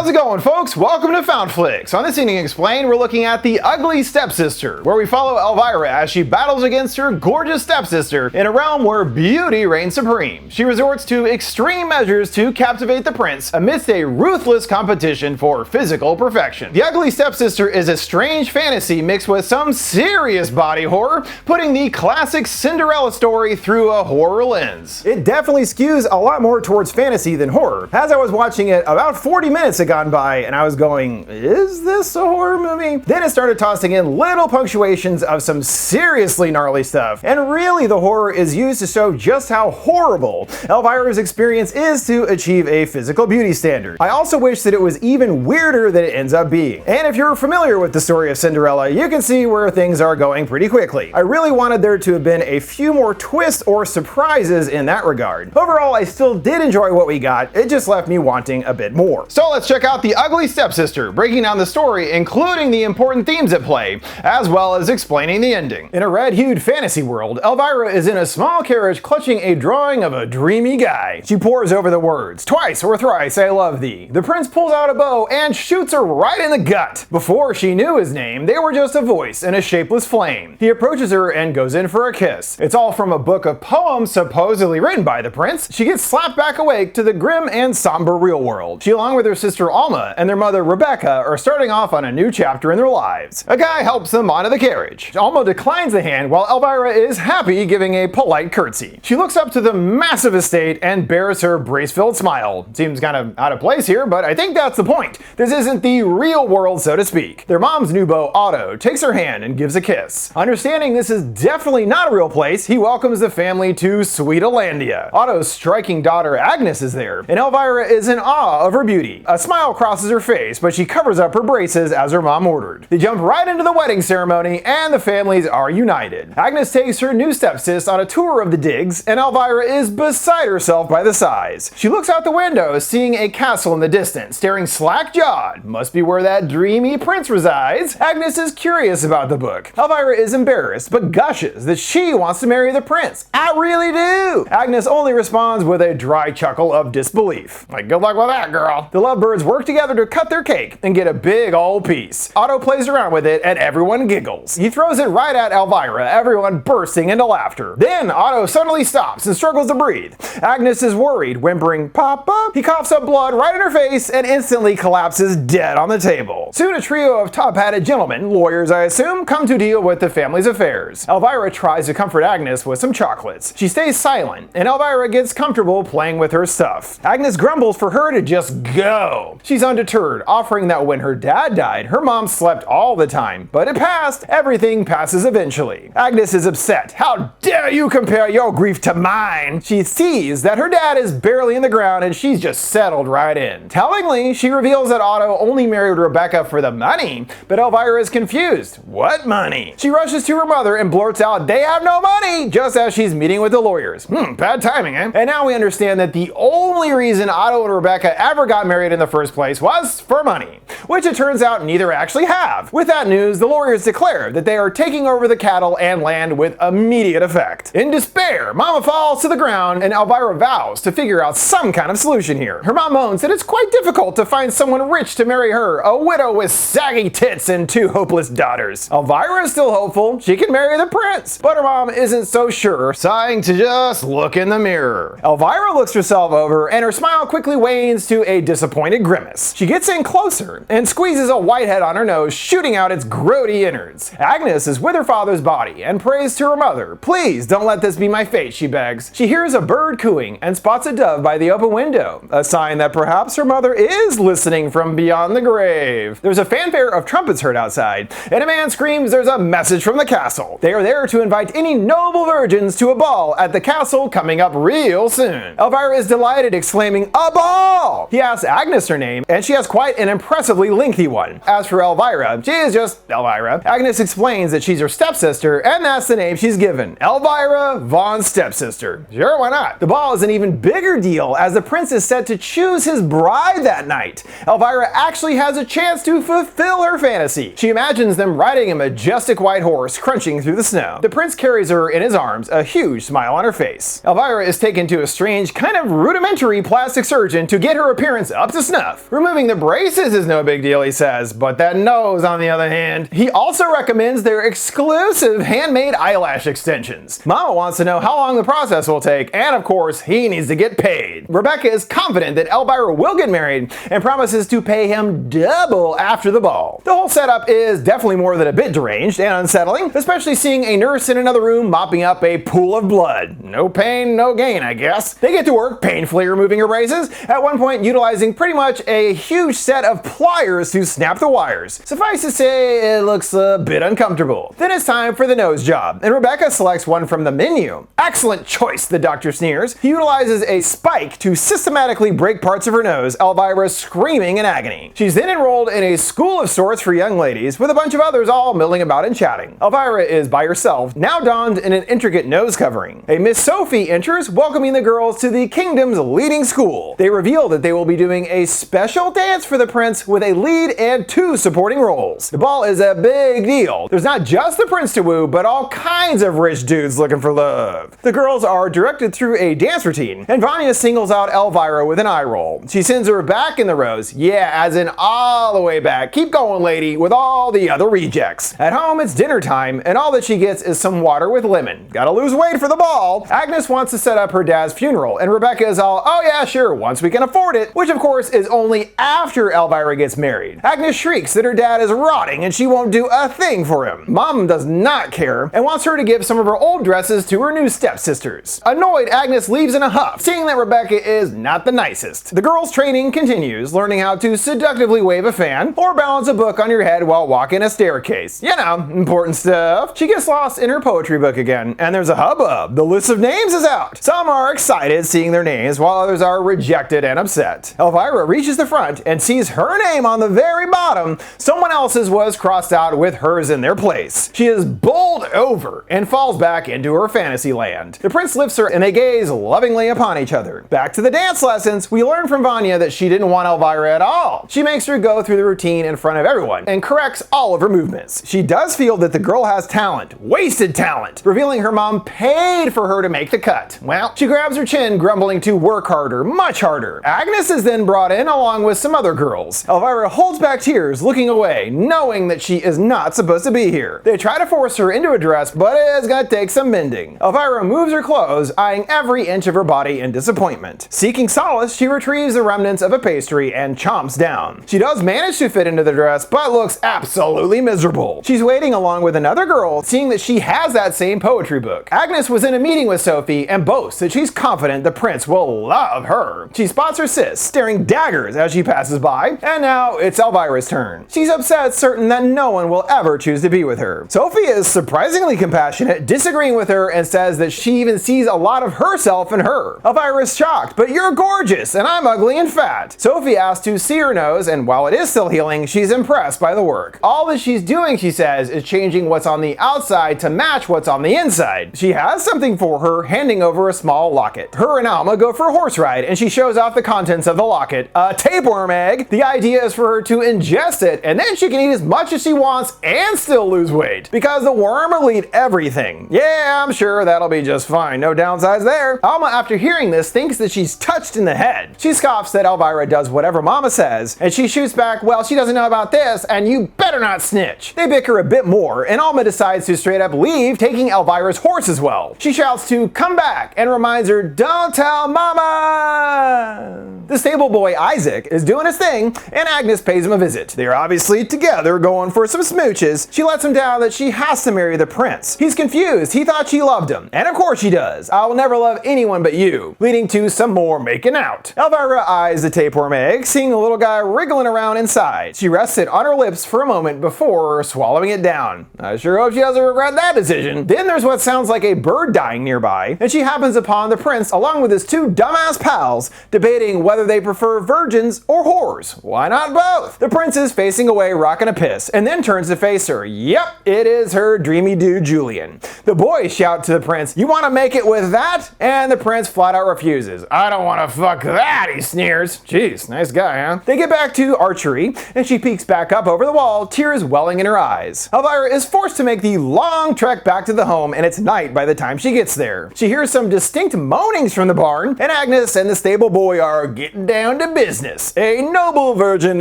How's it going, folks? Welcome to FoundFlix. On this Evening Explained, we're looking at the Ugly Stepsister, where we follow Elvira as she battles against her gorgeous stepsister in a realm where beauty reigns supreme. She resorts to extreme measures to captivate the prince amidst a ruthless competition for physical perfection. The Ugly Stepsister is a strange fantasy mixed with some serious body horror, putting the classic Cinderella story through a horror lens. It definitely skews a lot more towards fantasy than horror. As I was watching it, about 40 minutes had gone by and I was going, is this a horror movie? Then it started tossing in little punctuations of some seriously gnarly stuff, and really the horror is used to show just how horrible Elvira's experience is to achieve a physical beauty standard. I also wish that it was even weirder than it ends up being. And if you're familiar with the story of Cinderella, you can see where things are going pretty quickly. I really wanted there to have been a few more twists or surprises in that regard. Overall, I still did enjoy what we got, it just left me wanting a bit more. So let's check out The Ugly Stepsister, breaking down the story, including the important themes at play, as well as explaining the ending. In a red-hued fantasy world, Elvira is in a small carriage clutching a drawing of a dreamy guy. She pores over the words, "Twice or thrice I love thee." The prince pulls out a bow and shoots her right in the gut. Before she knew his name, they were just a voice and a shapeless flame. He approaches her and goes in for a kiss. It's all from a book of poems supposedly written by the prince. She gets slapped back awake to the grim and somber real world. She, along with her sister Alma and their mother Rebecca, are starting off on a new chapter in their lives. A guy helps them onto the carriage. Alma declines the hand while Elvira is happy, giving a polite curtsy. She looks up to the massive estate and bears her brace-filled smile. Seems kind of out of place here, but I think that's the point. This isn't the real world, so to speak. Their mom's new beau, Otto, takes her hand and gives a kiss. Understanding this is definitely not a real place, he welcomes the family to Sweetalandia. Otto's striking daughter Agnes is there, and Elvira is in awe of her beauty. A smile crosses her face, but she covers up her braces as her mom ordered. They jump right into the wedding ceremony, and the families are united. Agnes takes her new stepsis on a tour of the digs, and Elvira is beside herself by the size. She looks out the window, seeing a castle in the distance, staring slack-jawed. Must be where that dreamy prince resides. Agnes is curious about the book. Elvira is embarrassed, but gushes that she wants to marry the prince. I really do! Agnes only responds with a dry chuckle of disbelief. Like, good luck with that, girl. The lovebirds work together to cut their cake and get a big old piece. Otto plays around with it and everyone giggles. He throws it right at Elvira, everyone bursting into laughter. Then Otto suddenly stops and struggles to breathe. Agnes is worried, whimpering, "Papa?" He coughs up blood right in her face and instantly collapses dead on the table. Soon a trio of top-hatted gentlemen, lawyers I assume, come to deal with the family's affairs. Elvira tries to comfort Agnes with some chocolates. She stays silent, and Elvira gets comfortable playing with her stuff. Agnes grumbles for her to just go. She's undeterred, offering that when her dad died, her mom slept all the time, but it passed. Everything passes eventually. Agnes is upset. How dare you compare your grief to mine? She sees that her dad is barely in the ground and she's just settled right in. Tellingly, she reveals that Otto only married Rebecca for the money, but Elvira is confused. What money? She rushes to her mother and blurts out, "They have no money!" just as she's meeting with the lawyers. Bad timing, eh? And now we understand that the only reason Otto and Rebecca ever got married in the first place was for money, which it turns out neither actually have. With that news, the lawyers declare that they are taking over the cattle and land with immediate effect. In despair, Mama falls to the ground and Elvira vows to figure out some kind of solution here. Her mom moans that it's quite difficult to find someone rich to marry her, a widow with saggy tits and two hopeless daughters. Elvira is still hopeful she can marry the prince, but her mom isn't so sure, sighing to just look in the mirror. Elvira looks herself over and her smile quickly wanes to a disappointed grimace. She gets in closer and squeezes a whitehead on her nose, shooting out its grody innards. Agnes is with her father's body and prays to her mother. "Please don't let this be my fate," she begs. She hears a bird cooing and spots a dove by the open window, a sign that perhaps her mother is listening from beyond the grave. There's a fanfare of trumpets heard outside, and a man screams there's a message from the castle. They are there to invite any noble virgins to a ball at the castle coming up real soon. Elvira is delighted, exclaiming, "A ball!" He asks Agnes her name, and she has quite an impressively lengthy one. As for Elvira, she is just Elvira. Agnes explains that she's her stepsister, and that's the name she's given. Elvira Von Stepsister. Sure, why not? The ball is an even bigger deal, as the prince is set to choose his bride that night. Elvira actually has a chance to fulfill her fantasy. She imagines them riding a majestic white horse crunching through the snow. The prince carries her in his arms, a huge smile on her face. face. Elvira is taken to a strange, kind of rudimentary plastic surgeon to get her appearance up to snuff. Removing the braces is no big deal, he says, but that nose on the other hand. He also recommends their exclusive handmade eyelash extensions. Mama wants to know how long the process will take, and of course, he needs to get paid. Rebecca is confident that Elvira will get married and promises to pay him double after the ball. The whole setup is definitely more than a bit deranged and unsettling, especially seeing a nurse in another room mopping up a pool of blood. No pain, no gain, I guess. They get to work painfully removing her braces, at one point utilizing pretty much a huge set of pliers to snap the wires. Suffice to say, it looks a bit uncomfortable. Then it's time for the nose job, and Rebecca selects one from the menu. Excellent choice, the doctor sneers. He utilizes a spike to systematically break parts of her nose, Elvira screaming in agony. She's then enrolled in a school of sorts for young ladies, with a bunch of others all milling about and chatting. Elvira is by herself, now donned in an intricate nose covering. A Miss Sophie enters, welcoming the girls to the kingdom's leading school. They reveal that they will be doing a special dance for the prince with a lead and 2 supporting roles. The ball is a big deal. There's not just the prince to woo, but all kinds of rich dudes looking for love. The girls are directed through a dance routine, and Vanya singles out Elvira with an eye roll. She sends her back in the rows, yeah, as in all the way back. Keep going, lady, with all the other rejects. At home, it's dinner time, and all that she gets is some water with lemon. Gotta lose weight for the ball. Agnes wants to set up her dad's funeral, and Rebecca is all, oh yeah, sure, once we can afford it, which of course is only after Elvira gets married. Agnes shrieks that her dad is rotting and she won't do a thing for him. Mom does not care and wants her to give some of her old dresses to her new stepsisters. Annoyed, Agnes leaves in a huff, seeing that Rebecca is not the nicest. The girls' training continues, learning how to seductively wave a fan or balance a book on your head while walking a staircase. You know, important stuff. She gets lost in her poetry book again, and there's a hubbub. The list of names is out. Some are excited seeing their names, while others are rejected and upset. Elvira reaches the front and sees her name on the very bottom. Someone else's was crossed out with hers in their place. She is bowled over and falls back into her fantasy land. The prince lifts her and they gaze lovingly upon each other. Back to the dance lessons, we learn from Vanya that she didn't want Elvira at all. She makes her go through the routine in front of everyone and corrects all of her movements. She does feel that the girl has talent, wasted talent, revealing her mom paid for her to make the cut. Well, she grabs her chin, grumbling to work harder, much harder. Agnes is then brought in along with some other girls. Elvira holds back tears, looking away, knowing that she is not supposed to be here. They try to force her into a dress, but it's gonna take some mending. Elvira moves her clothes, eyeing every inch of her body in disappointment. Seeking solace, she retrieves the remnants of a pastry and chomps down. She does manage to fit into the dress, but looks absolutely miserable. She's waiting along with another girl, seeing that she has that same poetry book. Agnes was in a meeting with Sophie and boasts that she's confident the prince will love her. She spots her sis, staring daggers as she passes by, and now it's Elvira's turn. She's upset, certain that no one will ever choose to be with her. Sophie is surprisingly compassionate, disagreeing with her, and says that she even sees a lot of herself in her. Elvira is shocked, but you're gorgeous, and I'm ugly and fat. Sophie asks to see her nose, and while it is still healing, she's impressed by the work. All that she's doing, she says, is changing what's on the outside to match what's on the inside. She has something for her, handing over a small locket. Her and Alma go for a horse ride, and she shows off the contents of the locket, a tapeworm egg. The idea is for her to ingest it, and then she can eat as much as she wants and still lose weight, because the worm will eat everything. Yeah, I'm sure that'll be just fine, no downsides there. Alma, after hearing this, thinks that she's touched in the head. She scoffs that Elvira does whatever Mama says, and she shoots back, well, she doesn't know about this, and you better not snitch. They bicker a bit more, and Alma decides to straight up leave, taking Elvira's horse as well. She shouts to come back and reminds her, don't tell Mama! The stable boy Isaac is doing his thing, and Agnes pays him a visit. They are obviously together, going for some smooches. She lets him down that she has to marry the prince. He's confused. He thought she loved him. And of course she does. I will never love anyone but you. Leading to some more making out. Elvira eyes the tapeworm egg, seeing the little guy wriggling around inside. She rests it on her lips for a moment before swallowing it down. I sure hope she doesn't regret that decision. Then there's what sounds like a bird dying nearby, and she happens upon the prince along with his two dumbass pals debating whether whether they prefer virgins or whores. Why not both? The prince is facing away, rocking a piss, and then turns to face her. Yep, it is her dreamy dude Julian. The boys shout to the prince, "You want to make it with that?" And the prince flat out refuses. "I don't want to fuck that," he sneers. Jeez, nice guy, huh? They get back to archery, and she peeks back up over the wall, tears welling in her eyes. Elvira is forced to make the long trek back to the home, and it's night by the time she gets there. She hears some distinct moanings from the barn, and Agnes and the stable boy are getting down to business. A noble virgin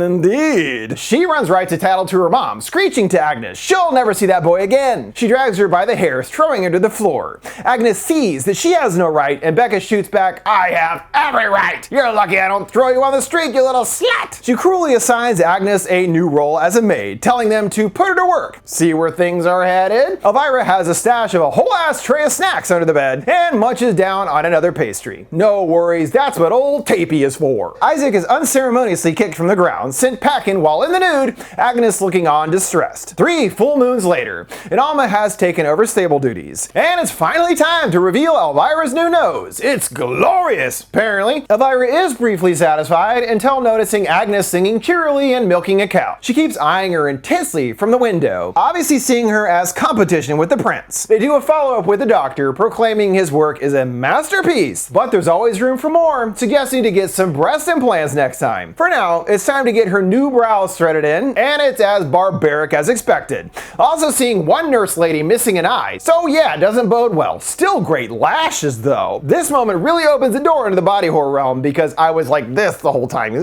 indeed. She runs right to tattle to her mom, screeching to Agnes she'll never see that boy again. She drags her by the hair, throwing her to the floor. Agnes sees that she has no right, and Becca shoots back, "I have every right. You're lucky I don't throw you on the street, you little slut." She cruelly assigns Agnes a new role as a maid, telling them to put her to work. See where things are headed? Elvira has a stash of a whole ass tray of snacks under the bed and munches down on another pastry. No worries, that's what old Tapey is for. Isaac is unceremoniously kicked from the ground, sent packing while in the nude, Agnes looking on distressed. 3 full moons later, and Alma has taken over stable duties. And it's finally time to reveal Elvira's new nose. It's glorious, apparently. Elvira is briefly satisfied until noticing Agnes singing cheerily and milking a cow. She keeps eyeing her intensely from the window, obviously seeing her as competition with the prince. They do a follow-up with the doctor, proclaiming his work is a masterpiece, but there's always room for more, suggesting to get some breast implants next time. For now, it's time to get her new brows threaded in, and it's as barbaric as expected. Also seeing one nurse lady missing an eye, so yeah, it doesn't bode well. Still great lashes though. This moment really opens the door into the body horror realm because I was like this the whole time.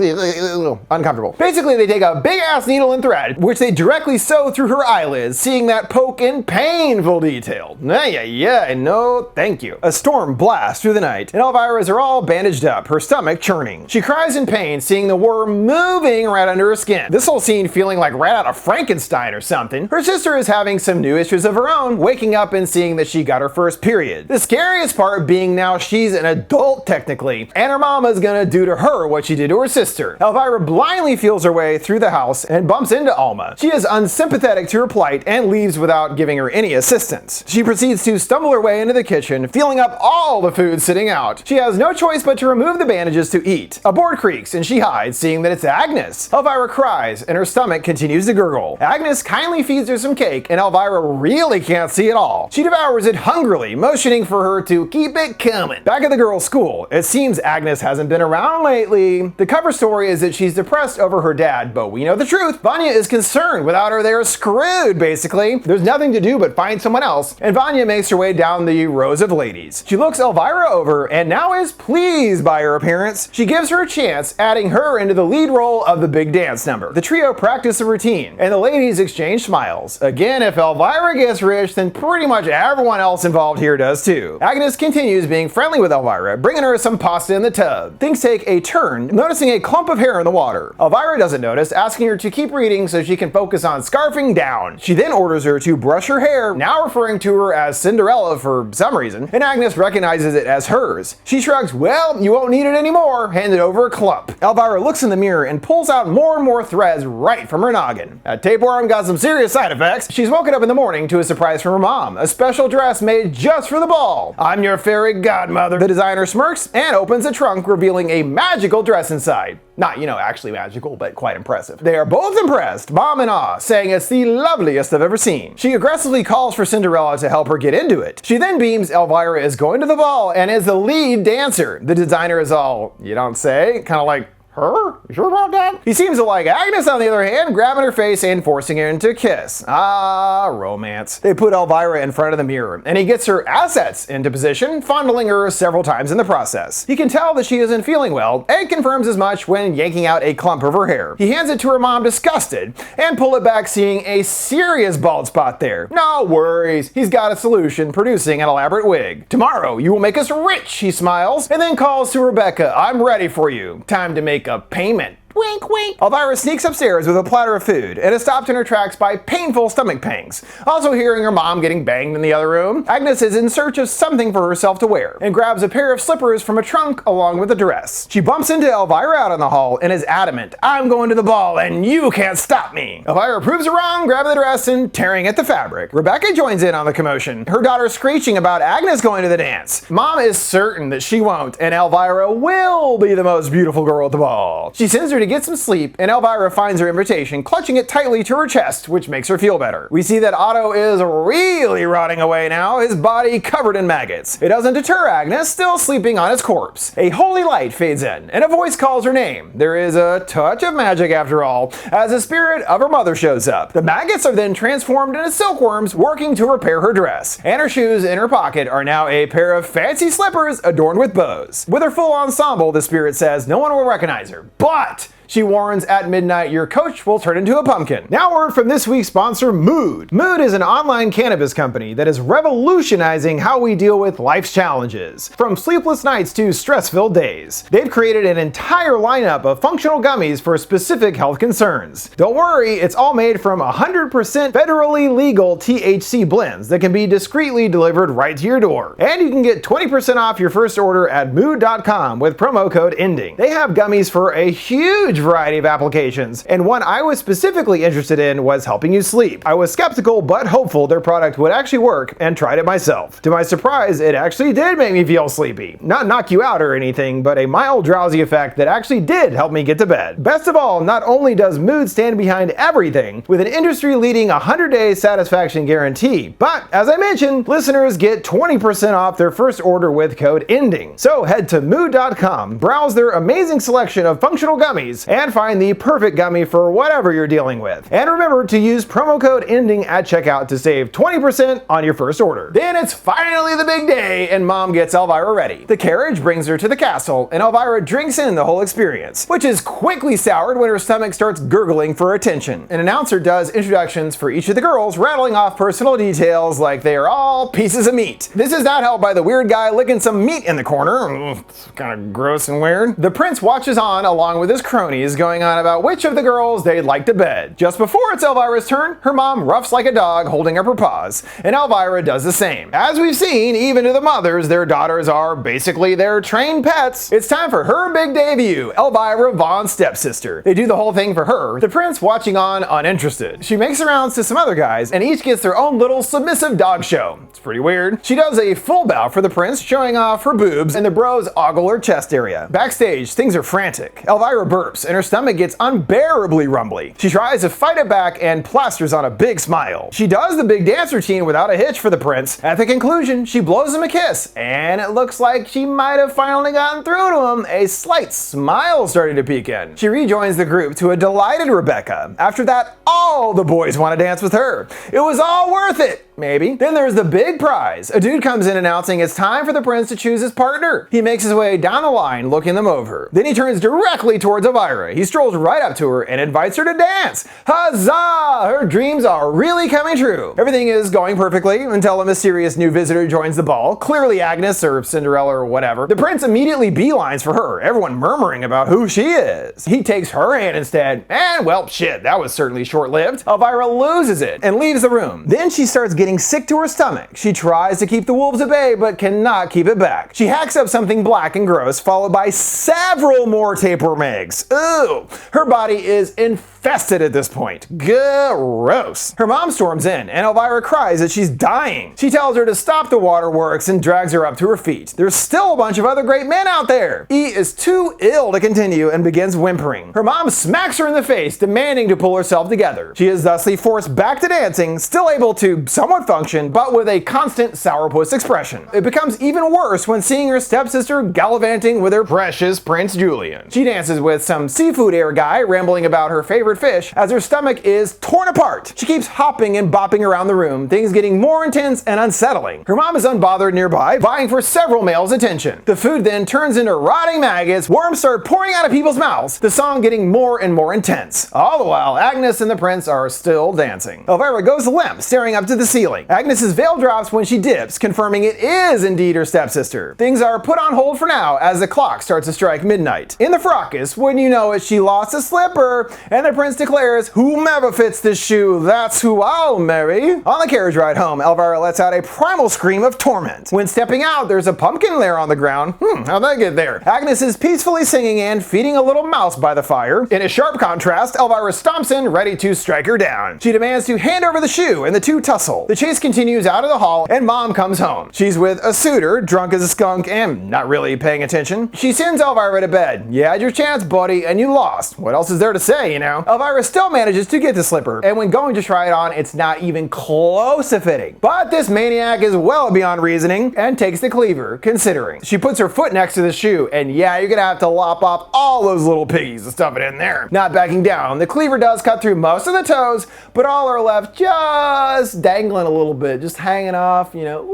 Uncomfortable. Basically, they take a big ass needle and thread, which they directly sew through her eyelids, seeing that poke in painful detail. Yeah, no thank you. A storm blasts through the night, and Elvira's are all bandaged up, her stomach churning. She cries in pain, seeing the worm moving right under her skin. This whole scene feeling like right out of Frankenstein or something. Her sister is having some new issues of her own, waking up and seeing that she got her first period. The scariest part being now she's an adult technically, and her mama's gonna do to her what she did to her sister. Elvira blindly feels her way through the house and bumps into Alma. She is unsympathetic to her plight and leaves without giving her any assistance. She proceeds to stumble her way into the kitchen, feeling up all the food sitting out. She has no choice but to remove the bandages to eat. A board creaks and she hides, seeing that it's Agnes. Elvira cries and her stomach continues to gurgle. Agnes kindly feeds her some cake, and Elvira really can't see it all. She devours it hungrily, motioning for her to keep it coming. Back at the girls' school, it seems Agnes hasn't been around lately. The cover story is that she's depressed over her dad, but we know the truth. Vanya is concerned without her they're screwed, basically. There's nothing to do but find someone else, and Vanya makes her way down the rows of ladies. She looks Elvira over and now is pleased by her appearance. She gives her a chance, adding her into the lead role of the big dance number. The trio practice a routine, and the ladies exchange smiles. Again, if Elvira gets rich, then pretty much everyone else involved here does too. Agnes continues being friendly with Elvira, bringing her some pasta in the tub. Things take a turn, noticing a clump of hair in the water. Elvira doesn't notice, asking her to keep reading so she can focus on scarfing down. She then orders her to brush her hair, now referring to her as Cinderella for some reason, and Agnes recognizes it as hers. She shrugs, "Well, you won't need it anymore," handed over a clump. Elvira looks in the mirror and pulls out more and more threads right from her noggin. That tapeworm got some serious side effects. She's woken up in the morning to a surprise from her mom, a special dress made just for the ball. "I'm your fairy godmother." The designer smirks and opens a trunk, revealing a magical dress inside. Not, actually magical, but quite impressive. They are both impressed, mom in awe, saying it's the loveliest they've ever seen. She aggressively calls for Cinderella to help her get into it. She then beams Elvira is going to the ball and is the lead dancer. The designer is all, "You don't say?" Kind of like, "Her? You sure about that?" He seems to like Agnes, on the other hand, grabbing her face and forcing her into a kiss. Ah, romance. They put Elvira in front of the mirror, and he gets her assets into position, fondling her several times in the process. He can tell that she isn't feeling well, and confirms as much when yanking out a clump of her hair. He hands it to her mom disgusted, and pull it back seeing a serious bald spot there. No worries, he's got a solution, producing an elaborate wig. "Tomorrow, you will make us rich," he smiles, and then calls to Rebecca, "I'm ready for you. Time to make a payment." Wink, wink. Elvira sneaks upstairs with a platter of food and is stopped in her tracks by painful stomach pangs. Also hearing her mom getting banged in the other room, Agnes is in search of something for herself to wear and grabs a pair of slippers from a trunk along with a dress. She bumps into Elvira out in the hall and is adamant, "I'm going to the ball and you can't stop me." Elvira proves her wrong, grabbing the dress and tearing at the fabric. Rebecca joins in on the commotion, her daughter screeching about Agnes going to the dance. Mom is certain that she won't, and Elvira will be the most beautiful girl at the ball. She sends her to get some sleep, and Elvira finds her invitation, clutching it tightly to her chest, which makes her feel better. We see that Otto is really rotting away now, his body covered in maggots. It doesn't deter Agnes, still sleeping on his corpse. A holy light fades in, and a voice calls her name. There is a touch of magic after all, as the spirit of her mother shows up. The maggots are then transformed into silkworms, working to repair her dress, and her shoes in her pocket are now a pair of fancy slippers adorned with bows. With her full ensemble, the spirit says no one will recognize her, but she warns, at midnight your coach will turn into a pumpkin. Now word from this week's sponsor, Mood. Mood is an online cannabis company that is revolutionizing how we deal with life's challenges, from sleepless nights to stress-filled days. They've created an entire lineup of functional gummies for specific health concerns. Don't worry, it's all made from 100% federally legal THC blends that can be discreetly delivered right to your door. And you can get 20% off your first order at mood.com with promo code ENDING. They have gummies for a huge variety of applications, and one I was specifically interested in was helping you sleep. I was skeptical but hopeful their product would actually work and tried it myself. To my surprise, it actually did make me feel sleepy. Not knock you out or anything, but a mild drowsy effect that actually did help me get to bed. Best of all, not only does Mood stand behind everything with an industry-leading 100-day satisfaction guarantee, but as I mentioned, listeners get 20% off their first order with code ENDING. So head to mood.com, browse their amazing selection of functional gummies, and find the perfect gummy for whatever you're dealing with. And remember to use promo code ENDING at checkout to save 20% on your first order. Then it's finally the big day, and Mom gets Elvira ready. The carriage brings her to the castle, and Elvira drinks in the whole experience, which is quickly soured when her stomach starts gurgling for attention. An announcer does introductions for each of the girls, rattling off personal details like they are all pieces of meat. This is not helped by the weird guy licking some meat in the corner. It's kind of gross and weird. The prince watches on along with his cronies, going on about which of the girls they'd like to bed. Just before it's Elvira's turn, her mom roughs like a dog, holding up her paws, and Elvira does the same. As we've seen, even to the mothers, their daughters are basically their trained pets. It's time for her big debut, Elvira Vaughn's stepsister. They do the whole thing for her, the prince watching on uninterested. She makes the rounds to some other guys, and each gets their own little submissive dog show. It's pretty weird. She does a full bow for the prince, showing off her boobs, and the bros ogle her chest area. Backstage, things are frantic. Elvira burps, and her stomach gets unbearably rumbly. She tries to fight it back and plasters on a big smile. She does the big dance routine without a hitch for the prince. At the conclusion, she blows him a kiss, and it looks like she might have finally gotten through to him, a slight smile starting to peek in. She rejoins the group to a delighted Rebecca. After that, all the boys want to dance with her. It was all worth it. Maybe. Then there's the big prize. A dude comes in announcing it's time for the prince to choose his partner. He makes his way down the line, looking them over. Then he turns directly towards Elvira. He strolls right up to her and invites her to dance. Huzzah! Her dreams are really coming true. Everything is going perfectly until a mysterious new visitor joins the ball, clearly Agnes or Cinderella or whatever. The prince immediately beelines for her, everyone murmuring about who she is. He takes her hand instead, and well, shit, that was certainly short-lived. Elvira loses it and leaves the room. Then she starts getting sick to her stomach. She tries to keep the wolves at bay, but cannot keep it back. She hacks up something black and gross, followed by several more tapeworm eggs. Ooh! Her body is infested at this point. Gross. Her mom storms in, and Elvira cries that she's dying. She tells her to stop the waterworks and drags her up to her feet. There's still a bunch of other great men out there. E is too ill to continue and begins whimpering. Her mom smacks her in the face, demanding to pull herself together. She is thusly forced back to dancing, still able to somewhat function, but with a constant sourpuss expression. It becomes even worse when seeing her stepsister gallivanting with her precious Prince Julian. She dances with some seafood air guy, rambling about her favorite fish, as her stomach is torn apart. She keeps hopping and bopping around the room, things getting more intense and unsettling. Her mom is unbothered nearby, vying for several males' attention. The food then turns into rotting maggots, worms start pouring out of people's mouths, the song getting more and more intense. All the while, Agnes and the prince are still dancing. Elvira goes limp, staring up to the ceiling. ceiling. Agnes's veil drops when she dips, confirming it is indeed her stepsister. Things are put on hold for now as the clock starts to strike midnight. In the fracas, wouldn't you know it, she lost a slipper, and the prince declares, "Whomever fits this shoe, that's who I'll marry." On the carriage ride home, Elvira lets out a primal scream of torment. When stepping out, there's a pumpkin there on the ground. How'd that get there? Agnes is peacefully singing and feeding a little mouse by the fire. In a sharp contrast, Elvira stomps in, ready to strike her down. She demands to hand over the shoe, and the two tussle. The chase continues out of the hall, and Mom comes home. She's with a suitor, drunk as a skunk, and not really paying attention. She sends Elvira to bed. "You had your chance, buddy, and you lost. What else is there to say, you know?" Elvira still manages to get the slipper, and when going to try it on, it's not even close to fitting. But this maniac is well beyond reasoning, and takes the cleaver, considering. She puts her foot next to the shoe, and yeah, you're gonna have to lop off all those little piggies to stuff it in there. Not backing down, the cleaver does cut through most of the toes, but all are left just dangling a little bit, just hanging off, you know.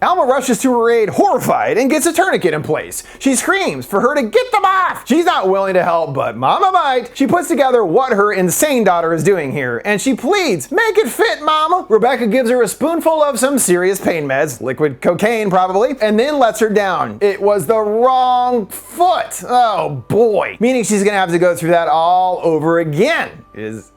Alma rushes to her aid, horrified, and gets a tourniquet in place. She screams for her to get them off! She's not willing to help, but Mama might. She puts together what her insane daughter is doing here, and she pleads, "Make it fit, Mama!" Rebecca gives her a spoonful of some serious pain meds, liquid cocaine probably, and then lets her down. It was the wrong foot! Oh boy. Meaning she's gonna have to go through that all over again.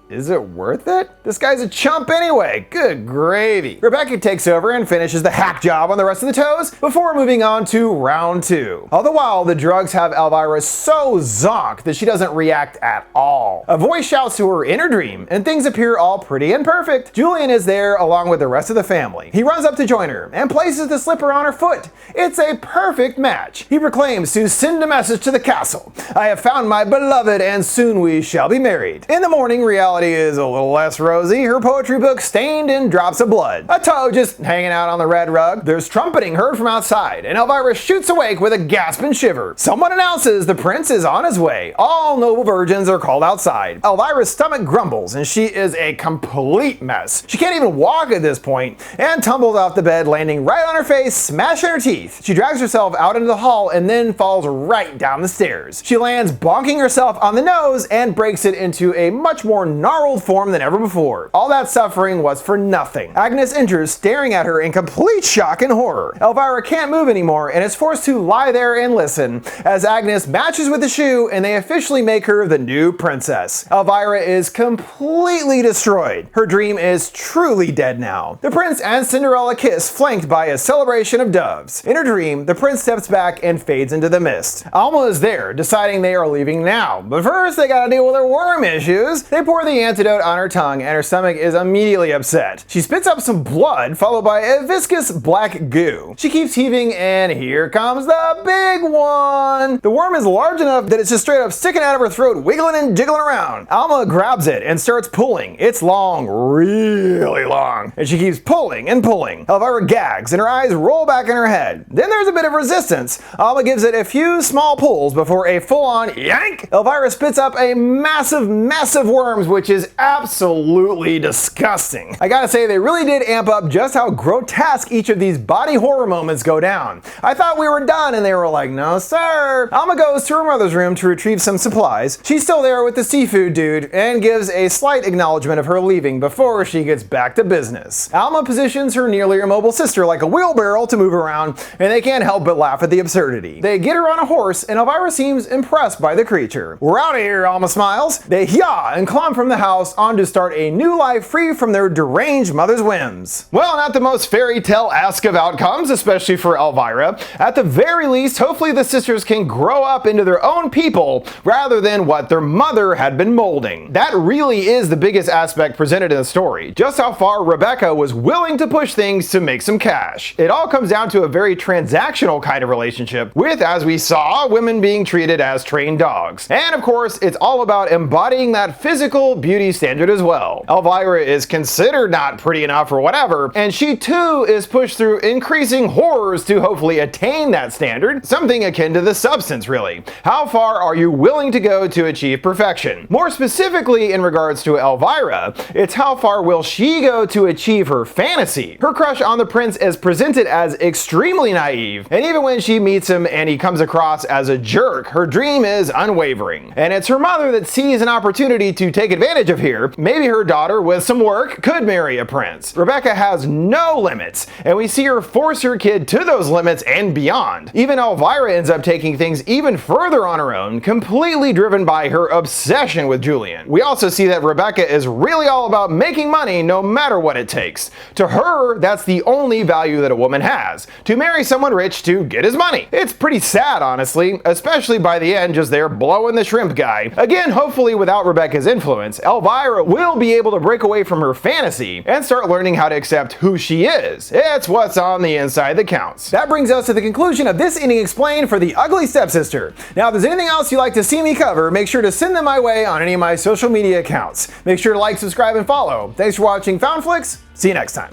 Is it worth it? This guy's a chump anyway. Good gravy. Rebecca takes over and finishes the hack job on the rest of the toes before moving on to round 2. All the while, the drugs have Elvira so zonked that she doesn't react at all. A voice shouts to her in her dream, and things appear all pretty and perfect. Julian is there along with the rest of the family. He runs up to join her and places the slipper on her foot. It's a perfect match. He proclaims to send a message to the castle. "I have found my beloved, and soon we shall be married." In the morning, reality is a little less rosy. Her poetry book stained in drops of blood. A toe just hanging out on the red rug. There's trumpeting heard from outside, and Elvira shoots awake with a gasp and shiver. Someone announces the prince is on his way. All noble virgins are called outside. Elvira's stomach grumbles, and she is a complete mess. She can't even walk at this point, and tumbles off the bed, landing right on her face, smashing her teeth. She drags herself out into the hall and then falls right down the stairs. She lands bonking herself on the nose and breaks it into a much more gnarled form than ever before. All that suffering was for nothing. Agnes enters, staring at her in complete shock and horror. Elvira can't move anymore and is forced to lie there and listen as Agnes matches with the shoe and they officially make her the new princess. Elvira is completely destroyed. Her dream is truly dead now. The prince and Cinderella kiss, flanked by a celebration of doves. In her dream, the prince steps back and fades into the mist. Alma is there, deciding they are leaving now. But first, they gotta deal with their worm issues. They pour the antidote on her tongue and her stomach is immediately upset. She spits up some blood followed by a viscous black goo. She keeps heaving and here comes the big one. The worm is large enough that it's just straight up sticking out of her throat, wiggling and jiggling around. Alma grabs it and starts pulling. It's long, really long, and she keeps pulling and pulling. Elvira gags and her eyes roll back in her head. Then there's a bit of resistance. Alma gives it a few small pulls before a full-on yank. Elvira spits up a massive mess of worms, which is absolutely disgusting. I gotta say, they really did amp up just how grotesque each of these body horror moments go down. I thought we were done and they were like, no sir. Alma goes to her mother's room to retrieve some supplies. She's still there with the seafood dude and gives a slight acknowledgement of her leaving before she gets back to business. Alma positions her nearly immobile sister like a wheelbarrow to move around, and they can't help but laugh at the absurdity. They get her on a horse and Elvira seems impressed by the creature. "We're out of here," Alma smiles. They yah and climb from the house on to start a new life free from their deranged mother's whims. Well, not the most fairy tale-esque of outcomes, especially for Elvira. At the very least, hopefully the sisters can grow up into their own people rather than what their mother had been molding. That really is the biggest aspect presented in the story, just how far Rebecca was willing to push things to make some cash. It all comes down to a very transactional kind of relationship with, as we saw, women being treated as trained dogs. And of course, it's all about embodying that physical beauty standard as well. Elvira is considered not pretty enough or whatever, and she too is pushed through increasing horrors to hopefully attain that standard, something akin to the substance really. How far are you willing to go to achieve perfection? More specifically in regards to Elvira, it's how far will she go to achieve her fantasy? Her crush on the prince is presented as extremely naive, and even when she meets him and he comes across as a jerk, her dream is unwavering. And it's her mother that sees an opportunity to take advantage advantage of here. Maybe her daughter, with some work, could marry a prince. Rebecca has no limits, and we see her force her kid to those limits and beyond. Even Elvira ends up taking things even further on her own, completely driven by her obsession with Julian. We also see that Rebecca is really all about making money no matter what it takes. To her, that's the only value that a woman has, to marry someone rich to get his money. It's pretty sad, honestly, especially by the end, just there blowing the shrimp guy. Again, hopefully without Rebecca's influence, Elvira will be able to break away from her fantasy and start learning how to accept who she is. It's what's on the inside that counts. That brings us to the conclusion of this ending explained for the Ugly Stepsister. Now, if there's anything else you'd like to see me cover, make sure to send them my way on any of my social media accounts. Make sure to like, subscribe, and follow. Thanks for watching FoundFlix. See you next time.